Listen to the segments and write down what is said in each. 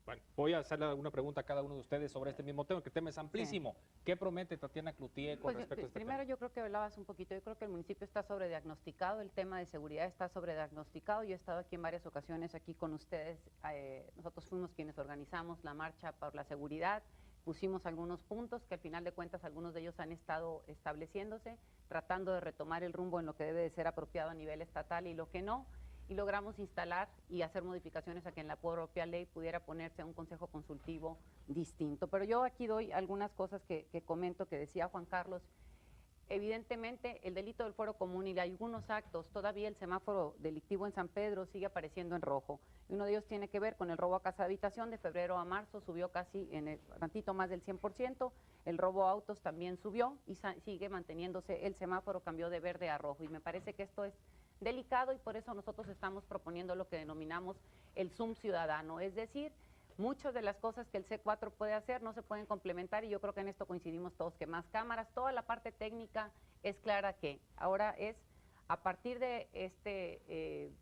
Bueno, voy a hacerle alguna pregunta a cada uno de ustedes sobre este mismo tema, que el tema es Sí. amplísimo. ¿Qué promete Tatiana Cloutier con Pues respecto a este primero tema? yo creo que hablabas un poquito, yo creo que el municipio está sobrediagnosticado, el tema de seguridad está sobrediagnosticado. Yo he estado aquí en varias ocasiones aquí con ustedes, nosotros fuimos quienes organizamos la marcha por la seguridad, pusimos algunos puntos que al final de cuentas algunos de ellos han estado estableciéndose, tratando de retomar el rumbo en lo que debe de ser apropiado a nivel estatal y lo que no, y logramos instalar y hacer modificaciones a que en la propia ley pudiera ponerse un consejo consultivo distinto. Pero yo aquí doy algunas cosas que comento, que decía Juan Carlos. Evidentemente, el delito del fuero común y algunos actos, todavía el semáforo delictivo en San Pedro sigue apareciendo en rojo. Y uno de ellos tiene que ver con el robo a casa de habitación. De febrero a marzo subió casi en el tantito más del 100%. El robo a autos también subió y sigue manteniéndose. El semáforo cambió de verde a rojo. Y me parece que esto es delicado y por eso nosotros estamos proponiendo lo que denominamos el Zoom ciudadano. Es decir, muchas de las cosas que el C4 puede hacer no se pueden complementar y yo creo que en esto coincidimos todos, que más cámaras, toda la parte técnica es clara que ahora es, a partir de este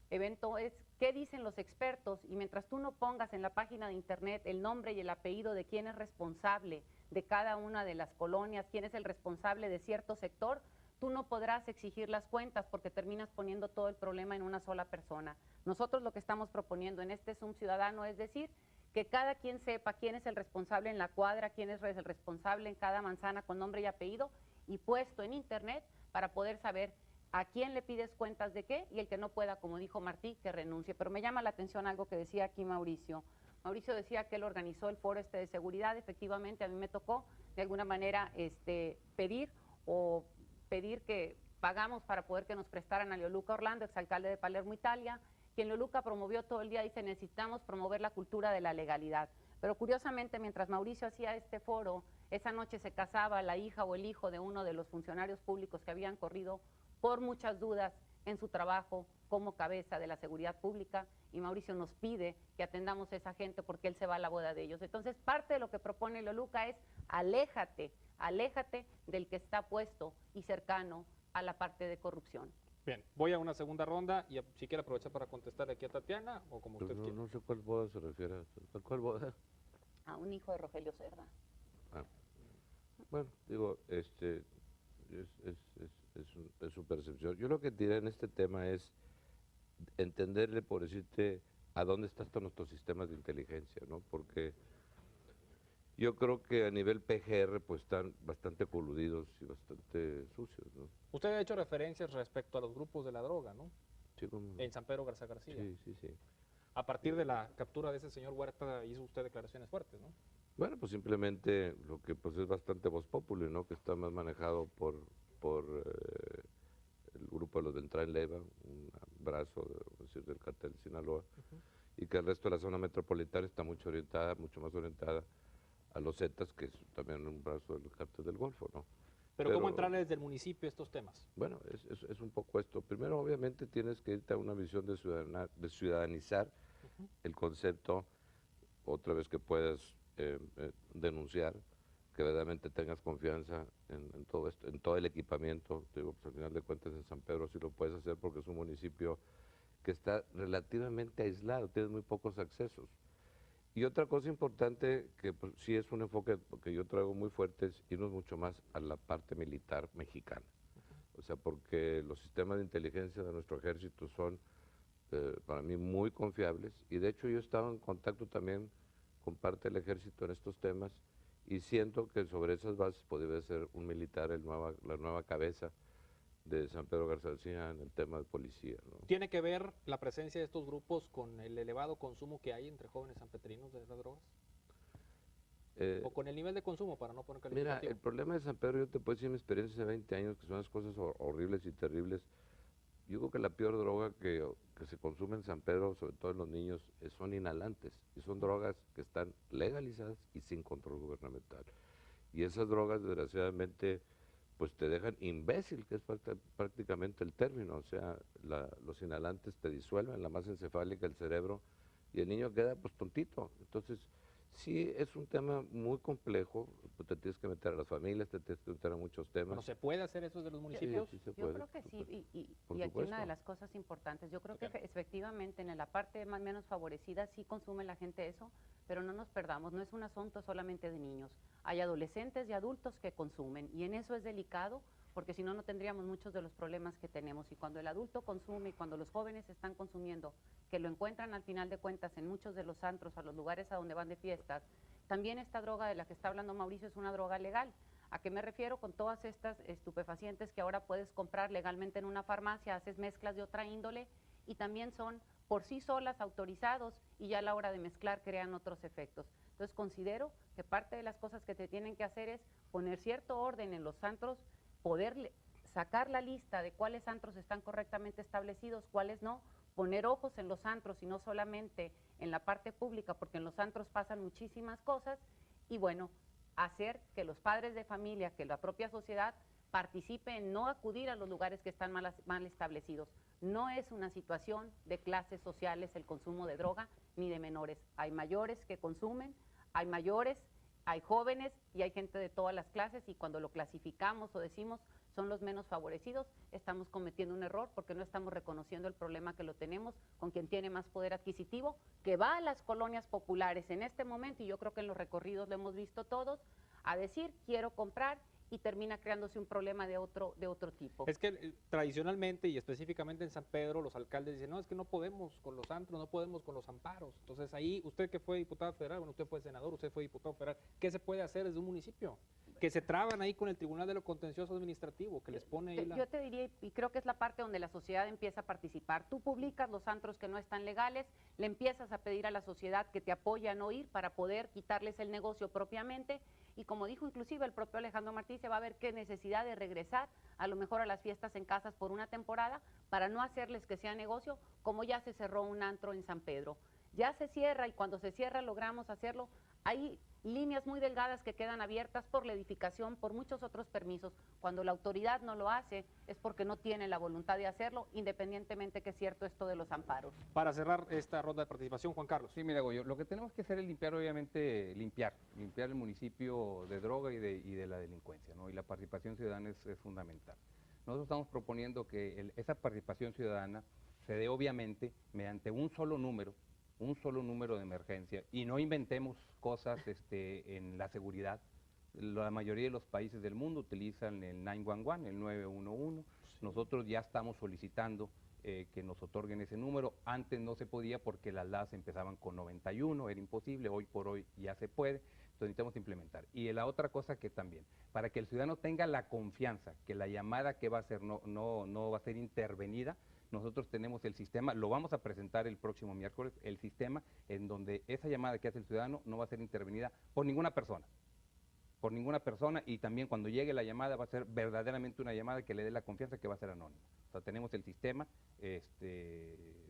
evento, es qué dicen los expertos y mientras tú no pongas en la página de internet el nombre y el apellido de quién es responsable de cada una de las colonias, quién es el responsable de cierto sector, tú no podrás exigir las cuentas porque terminas poniendo todo el problema en una sola persona. Nosotros lo que estamos proponiendo en este Zoom ciudadano es decir, que cada quien sepa quién es el responsable en la cuadra, quién es el responsable en cada manzana con nombre y apellido y puesto en internet para poder saber a quién le pides cuentas de qué y el que no pueda, como dijo Martí, que renuncie. Pero me llama la atención algo que decía aquí Mauricio. Mauricio decía que él organizó el foro de seguridad. Efectivamente, a mí me tocó de alguna manera pedir que pagamos para poder que nos prestaran a Leoluca Orlando, exalcalde de Palermo, Italia, quien Leoluca promovió todo el día, dice, necesitamos promover la cultura de la legalidad. Pero curiosamente, mientras Mauricio hacía este foro, esa noche se casaba la hija o el hijo de uno de los funcionarios públicos que habían corrido por muchas dudas en su trabajo como cabeza de la seguridad pública, y Mauricio nos pide que atendamos a esa gente porque él se va a la boda de ellos. Entonces, parte de lo que propone Leoluca es aléjate del que está puesto y cercano a la parte de corrupción. Bien, voy a una segunda ronda y si quiere aprovechar para contestar aquí a Tatiana o como Pues usted quiera. no sé cuál boda se refiere. ¿Cuál boda? A un hijo de Rogelio Cerda. Ah, bueno, digo, es su percepción. Yo lo que diré en este tema es entenderle, por decirte, a dónde están todos nuestros sistemas de inteligencia, ¿no? Porque yo creo que a nivel PGR pues están bastante coludidos y bastante sucios, ¿no? Usted ha hecho referencias respecto a los grupos de la droga, ¿no? Sí, como... En San Pedro Garza García. Sí. A partir de la captura de ese señor Huerta hizo usted declaraciones fuertes, ¿no? Bueno, pues simplemente lo que pues es bastante voz populi, ¿no? Que está más manejado por el grupo de los Beltrán Leiva, un brazo del cartel de Sinaloa, y que el resto de la zona metropolitana está mucho más orientada a los Zetas, que es también un brazo del cartel del Golfo, ¿no? Pero ¿cómo entrarle desde el municipio a estos temas? Bueno, es un poco esto. Primero, obviamente, tienes que irte a una visión de ciudadanizar el concepto, otra vez que puedas denunciar, que verdaderamente tengas confianza en todo esto, en todo el equipamiento. Te digo, pues, al final de cuentas en San Pedro sí lo puedes hacer porque es un municipio que está relativamente aislado, tienes muy pocos accesos. Y otra cosa importante que pues, sí es un enfoque que yo traigo muy fuerte es irnos mucho más a la parte militar mexicana. O sea, porque los sistemas de inteligencia de nuestro ejército son para mí muy confiables y de hecho yo he estado en contacto también con parte del ejército en estos temas y siento que sobre esas bases podría ser un militar la nueva cabeza de San Pedro Garza García en el tema de policía, ¿no? ¿Tiene que ver la presencia de estos grupos con el elevado consumo que hay entre jóvenes sanpetrinos de las drogas? ¿O con el nivel de consumo, para no poner calificativo? Mira, el problema de San Pedro, yo te puedo decir mi experiencia de 20 años, que son las cosas horribles y terribles. Yo creo que la peor droga que se consume en San Pedro, sobre todo en los niños, son inhalantes. Y son drogas que están legalizadas y sin control gubernamental. Y esas drogas, desgraciadamente, pues te dejan imbécil, que es prácticamente el término. O sea, los inhalantes te disuelven la masa encefálica del cerebro y el niño queda pues tontito. Entonces, sí es un tema muy complejo, pues, te tienes que meter a las familias, te tienes que meter a muchos temas. Bueno, ¿se puede hacer eso desde los municipios? Sí se Yo puede, creo que sí, por y aquí una de supuesto. las cosas importantes, yo creo que efectivamente en la parte más menos favorecida sí consume la gente eso, pero no nos perdamos, no es un asunto solamente de niños. Hay adolescentes y adultos que consumen y en eso es delicado porque si no, no tendríamos muchos de los problemas que tenemos. Y cuando el adulto consume y cuando los jóvenes están consumiendo, que lo encuentran al final de cuentas en muchos de los antros, a los lugares a donde van de fiestas, también esta droga de la que está hablando Mauricio es una droga legal. ¿A qué me refiero? Con todas estas estupefacientes que ahora puedes comprar legalmente en una farmacia, haces mezclas de otra índole y también son por sí solas autorizados y ya a la hora de mezclar crean otros efectos. Entonces considero que parte de las cosas que se tienen que hacer es poner cierto orden en los antros, poder sacar la lista de cuáles antros están correctamente establecidos, cuáles no, poner ojos en los antros y no solamente en la parte pública, porque en los antros pasan muchísimas cosas, y bueno, hacer que los padres de familia, que la propia sociedad participe en no acudir a los lugares que están mal establecidos. No es una situación de clases sociales el consumo de droga, ni de menores. Hay mayores que consumen, hay mayores, hay jóvenes y hay gente de todas las clases, y cuando lo clasificamos o decimos son los menos favorecidos, estamos cometiendo un error porque no estamos reconociendo el problema que lo tenemos con quien tiene más poder adquisitivo, que va a las colonias populares en este momento, y yo creo que en los recorridos lo hemos visto todos, a decir quiero comprar, y termina creándose un problema de otro tipo. Es que tradicionalmente y específicamente en San Pedro los alcaldes dicen, no, es que no podemos con los antros, no podemos con los amparos. Entonces ahí, usted que fue diputado federal, bueno, usted fue senador, usted fue diputado federal, ¿qué se puede hacer desde un municipio? Que se traban ahí con el Tribunal de lo Contencioso Administrativo, que les pone ahí la... Yo te diría, y creo que es la parte donde la sociedad empieza a participar. Tú publicas los antros que no están legales, le empiezas a pedir a la sociedad que te apoye a no ir para poder quitarles el negocio propiamente, y como dijo inclusive el propio Alejandro Martí, se va a ver qué necesidad de regresar a lo mejor a las fiestas en casas por una temporada para no hacerles que sea negocio, como ya se cerró un antro en San Pedro. Ya se cierra, y cuando se cierra logramos hacerlo. Hay líneas muy delgadas que quedan abiertas por la edificación, por muchos otros permisos. Cuando la autoridad no lo hace es porque no tiene la voluntad de hacerlo, independientemente que es cierto esto de los amparos. Para cerrar esta ronda de participación, Juan Carlos. Sí, mira, Goyo, lo que tenemos que hacer es limpiar, obviamente, limpiar el municipio de droga y de la delincuencia, ¿no? Y la participación ciudadana es fundamental. Nosotros estamos proponiendo que esa participación ciudadana se dé, obviamente, mediante un solo número de emergencia, y no inventemos cosas en la seguridad. La mayoría de los países del mundo utilizan el 911, el 911. Nosotros ya estamos solicitando que nos otorguen ese número. Antes no se podía porque las LAS empezaban con 91, era imposible. Hoy por hoy ya se puede, entonces necesitamos implementar. Y la otra cosa que también, para que el ciudadano tenga la confianza que la llamada que va a hacer no va a ser intervenida, nosotros tenemos el sistema, lo vamos a presentar el próximo miércoles, el sistema en donde esa llamada que hace el ciudadano no va a ser intervenida por ninguna persona, y también cuando llegue la llamada va a ser verdaderamente una llamada que le dé la confianza que va a ser anónima. O sea, tenemos el sistema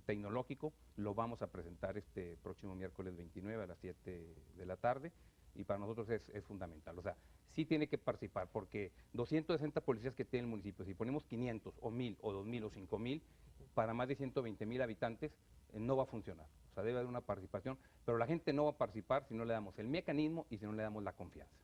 tecnológico, lo vamos a presentar este próximo miércoles 29 a las 7 de la tarde, y para nosotros es fundamental. O sea, sí tiene que participar, porque 260 policías que tiene el municipio, si ponemos 500 o 1000 o 2000 o 5000, para más de 120,000 habitantes, no va a funcionar. O sea, debe haber una participación, pero la gente no va a participar si no le damos el mecanismo y si no le damos la confianza.